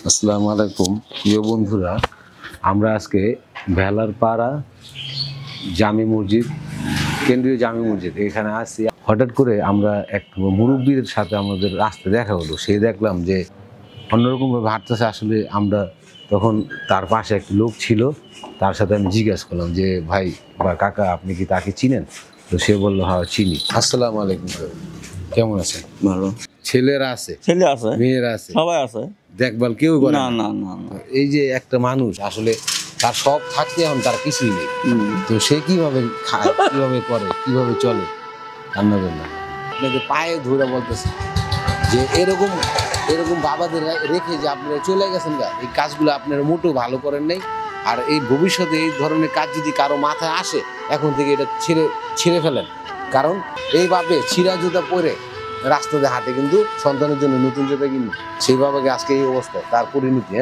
আসসালামু আলাইকুম প্রিয় বন্ধুরা, আমরা আজকে ভেলার পাড়া জামে মসজিদ, কেন্দ্রীয় জামে মসজিদ এখানে আসছি। হঠাৎ করে আমরা এক মুরব্বীর সাথে আমাদের রাস্তায় দেখা হলো। সে দেখলাম যে অন্যরকমভাবে হাঁটতেছে। আসলে আমরা তখন তার পাশে একটা লোক ছিল, তার সাথে আমি জিজ্ঞাসা করলাম যে ভাই বা কাকা, আপনি কি তাকে চিনেন? তো সে বললো হ্যাঁ চিনি। আসসালামু আলাইকুম, কেমন আছেন? ভালো। ছেলেরা আছে, ছেলে আছে, মেয়েরা আছে, সবাই আছে। দেখভাল কেউ করে না না? না না না। এই যে একটা মানুষ আসলে তার সব থাকতে এখন তার কিছুই নেই, তো সে কিভাবে খায়, কিভাবে করে, কিভাবে চলে? রান্না বান্না আপনাদের পায়ে ধরে বলতেছে যে এরকম এরকম বাবাদের রেখে যে আপনারা চলে গেছেন গা, এই কাজগুলো আপনারা মোটেও ভালো করেন নাই। আর এই ভবিষ্যতে এই ধরনের কাজ যদি কারো মাথায় আসে, এখন থেকে এটা ছেড়ে ফেলেন। কারণ এইভাবে ছিঁড়া জুতা পরে রাস্তাতে হাঁটে কিন্তু সন্তানের জন্য নতুন জুতা কিনবে, সেই বাবাকে আজকে এই অবস্থা, তার পরিণতি।